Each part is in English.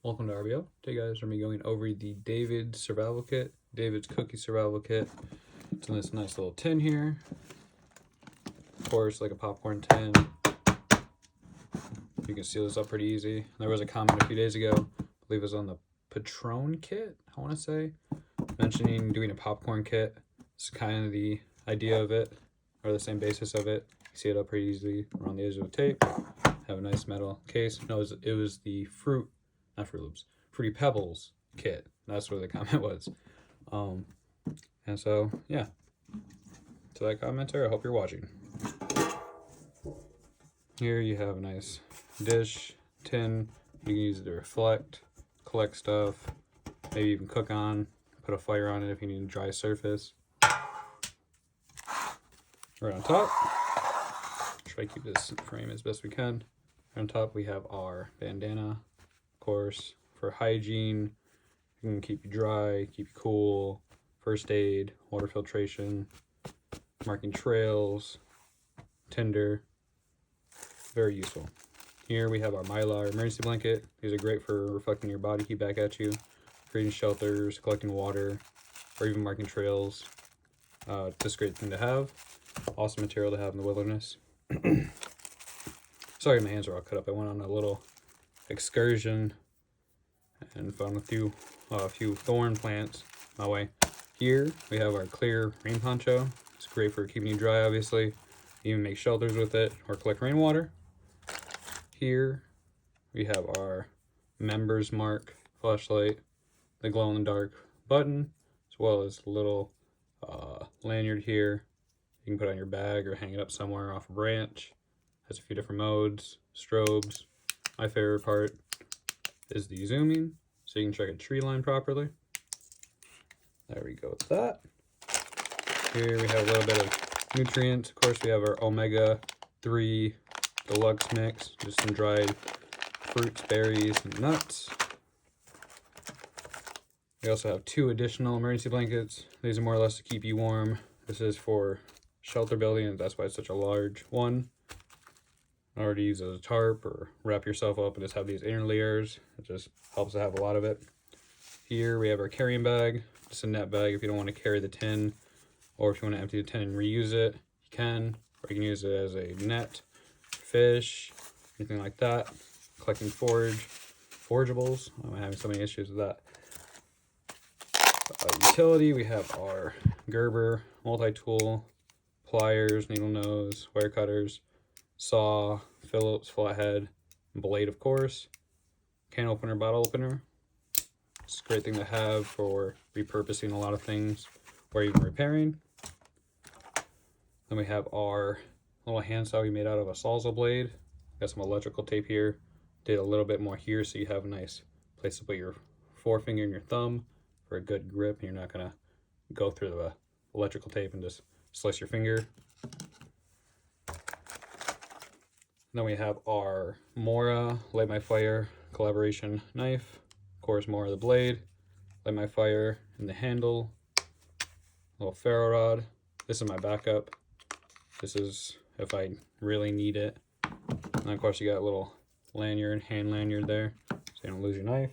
Welcome to RBO. Today guys, we're going to be going over the David survival kit, David's cookie survival kit. It's in this nice little tin here. Of course, like a popcorn tin. You can seal this up pretty easy. There was a comment a few days ago, I believe it was on the Patron kit, I want to say, mentioning doing a popcorn kit. It's kind of the idea of it, or the same basis of it. You seal it up pretty easily around the edge of the tape. Have a nice metal case. No, it was the Fruity Pebbles kit. That's where the comment was. And so, yeah. To that commenter, I hope you're watching. Here you have a nice dish, tin. You can use it to reflect, collect stuff, maybe even cook on, put a fire on it if you need a dry surface. Right on top, try to keep this frame as best we can. Right on top we have our bandana, of course, for hygiene. You can keep you dry, keep you cool, first aid, water filtration, marking trails, tinder. Very useful. Here we have our Mylar emergency blanket. These are great for reflecting your body heat back at you, creating shelters, collecting water, or even marking trails. Just a great thing to have. Awesome material to have in the wilderness. Sorry, my hands are all cut up. I went on a little excursion and found a few thorn plants my way. Here we have our clear rain poncho. It's great for keeping you dry, obviously. You even make shelters with it or collect rainwater. Here we have our Members Mark flashlight, the glow-in-the-dark button, as well as a little lanyard here. You can put it on your bag or hang it up somewhere off a branch. Has a few different modes, strobes. My favorite part is the zooming, so you can check a tree line properly. There we go with that. Here we have a little bit of nutrients. Of course, we have our omega-3 deluxe mix, just some dried fruits, berries, and nuts. We also have 2 additional emergency blankets. These are more or less to keep you warm. This is for shelter building, and that's why it's such a large one. Already use as a tarp or wrap yourself up and just have these inner layers. It just helps to have a lot of it. Here we have our carrying bag, just a net bag if you don't want to carry the tin, or if you want to empty the tin and reuse it, you can, or you can use it as a net, fish, anything like that. Collecting forageables. I'm having so many issues with that. Utility, we have our Gerber multi-tool, pliers, needle nose, wire cutters, saw, Phillips flathead, blade, of course, can opener, bottle opener. It's a great thing to have for repurposing a lot of things or even repairing. Then we have our little handsaw we made out of a Sawzall blade. Got some electrical tape here. Did a little bit more here so you have a nice place to put your forefinger and your thumb for a good grip, and you're not gonna go through the electrical tape and just slice your finger. Then we have our Mora Light My Fire collaboration knife. Of course, Mora the blade, Light My Fire in the handle, little ferro rod. This is my backup. This is if I really need it. And of course you got a little lanyard, hand lanyard there, so you don't lose your knife.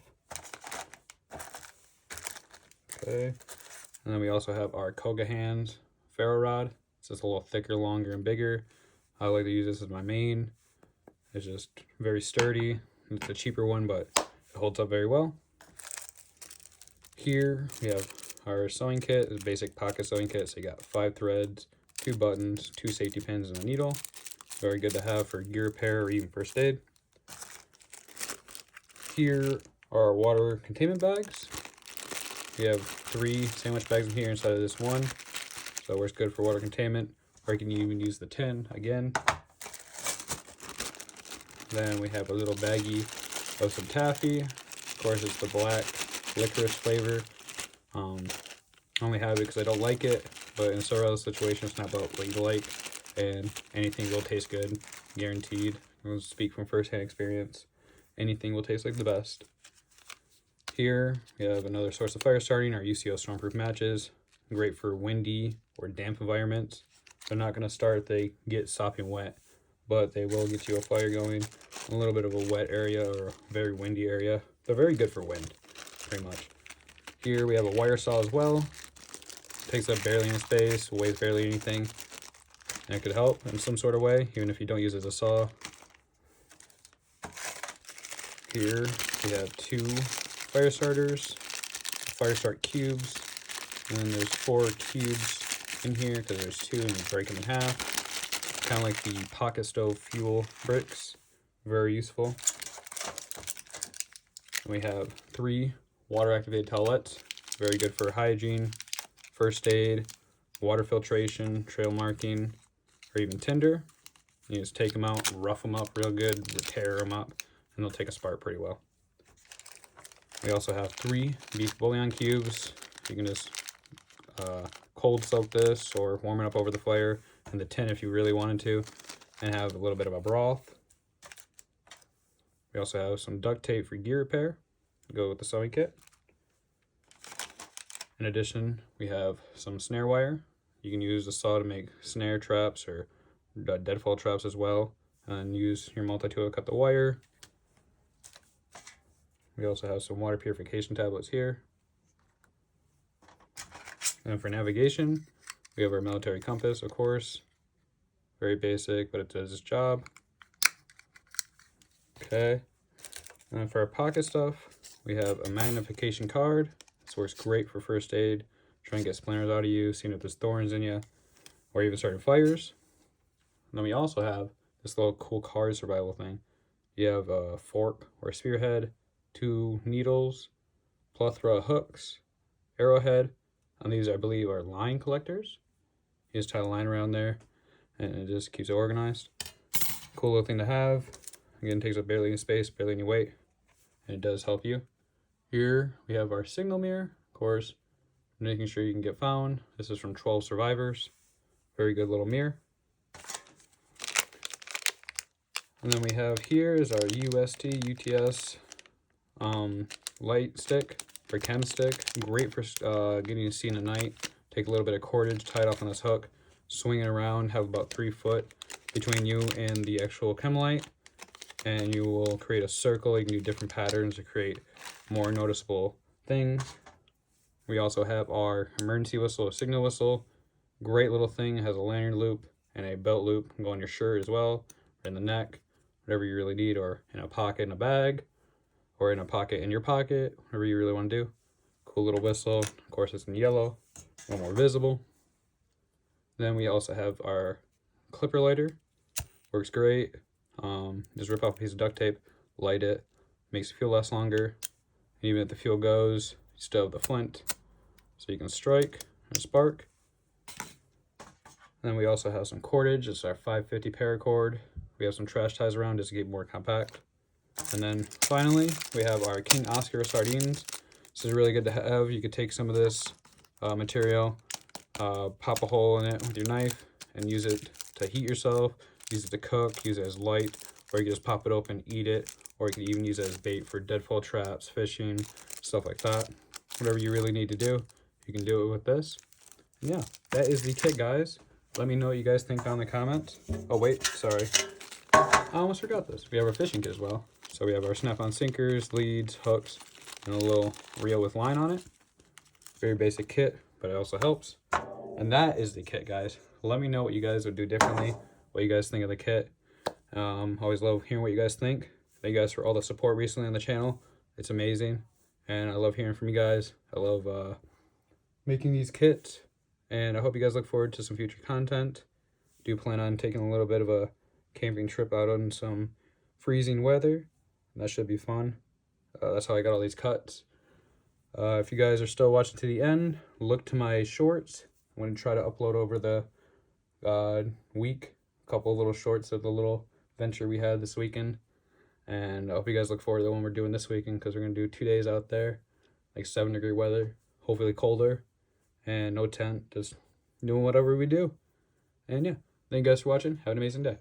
Okay. And then we also have our Koga Hands ferro rod. It's just a little thicker, longer, and bigger. I like to use this as my main. It's just very sturdy. It's a cheaper one, but it holds up very well. Here we have our sewing kit. It's a basic pocket sewing kit. So you got 5 threads, 2 buttons, 2 safety pins, and a needle. Very good to have for gear repair or even first aid. Here are our water containment bags. We have 3 sandwich bags in here inside of this one. So it works good for water containment, or you can even use the tin again. Then we have a little baggie of some taffy. Of course, it's the black licorice flavor. I only have it because I don't like it, but in several situations, it's not about what you like, and anything will taste good, guaranteed. I'll speak from first-hand experience. Anything will taste like the best. Here we have another source of fire starting, our UCO Stormproof matches. Great for windy or damp environments. They're not going to start if they get sopping wet, but they will get you a fire going. a little bit of a wet area or a very windy area. They're very good for wind, pretty much. Here we have a wire saw as well. Takes up barely any space, weighs barely anything, and it could help in some sort of way, even if you don't use it as a saw. Here we have 2 fire starters, fire start cubes, and then there's 4 cubes in here because there's 2 and you break them in half. Kind of like the pocket stove fuel bricks, very useful. And we have 3 water activated towelettes, very good for hygiene, first aid, water filtration, trail marking, or even tinder. You just take them out, rough them up real good, tear them up, and they'll take a spark pretty well. We also have 3 beef bouillon cubes. You can just cold soak this or warm it up over the fire in the tin if you really wanted to, and have a little bit of a broth. We also have some duct tape for gear repair, go with the sewing kit. In addition, we have some snare wire. You can use the saw to make snare traps or deadfall traps as well, and use your multi-tool to cut the wire. We also have some water purification tablets here. And for navigation, we have our military compass, of course. Very basic, but it does its job. Okay. And then for our pocket stuff, we have a magnification card. This works great for first aid, trying to get splinters out of you, seeing if there's thorns in you, or even starting fires. And then we also have this little cool card survival thing. You have a fork or a spearhead, 2 needles, plethora of hooks, arrowhead, and these I believe are line collectors. You just tie a line around there and it just keeps it organized. Cool little thing to have. Again, takes up barely any space, barely any weight, and it does help you. Here we have our signal mirror, of course, making sure you can get found. This is from 12 Survivors. Very good little mirror. And then we have here is our UTS light stick or chem stick. Great for getting seen at night. Take a little bit of cordage, tie it off on this hook, swing it around, have about 3 foot between you and the actual chem light, and you will create a circle. You can do different patterns to create more noticeable things. We also have our emergency whistle, a signal whistle. Great little thing. It has a lanyard loop and a belt loop. Can go on your shirt as well, or in the neck, whatever you really need, or in a pocket in a bag, or in a pocket in your pocket, whatever you really want to do. Cool little whistle. Of course, it's in yellow, a little more visible. Then we also have our clipper lighter. Works great. Just rip off a piece of duct tape, light it, makes it feel less longer. And even if the fuel goes, you still have the flint, so you can strike and spark. And then we also have some cordage. It's our 550 paracord. We have some trash ties around just to keep it more compact. And then finally, we have our King Oscar sardines. This is really good to have. You could take some of this material, pop a hole in it with your knife, and use it to heat yourself, use it to cook, use it as light, or you can just pop it open, eat it, or you can even use it as bait for deadfall traps, fishing, stuff like that. Whatever you really need to do, you can do it with this. And yeah, that is the kit, guys. Let me know what you guys think down in the comments. Oh wait, sorry. I almost forgot this. We have our fishing kit as well. So we have our snap-on sinkers, leads, hooks, and a little reel with line on it. Very basic kit, but it also helps. And that is the kit, guys. Let me know what you guys would do differently, what you guys think of the kit. Always love hearing what you guys think. Thank you guys for all the support recently on the channel. It's amazing, and I love hearing from you guys. I love making these kits, and I hope you guys look forward to some future content. Do plan on taking a little bit of a camping trip out on some freezing weather. That should be fun. That's how I got all these cuts. If you guys are still watching to the end, look to my shorts. I'm going to try to upload over the week a couple of little shorts of the little venture we had this weekend. And I hope you guys look forward to the one we're doing this weekend, because we're going to do 2 days out there, like 7-degree weather, hopefully colder, and no tent, just doing whatever we do. And yeah, thank you guys for watching. Have an amazing day.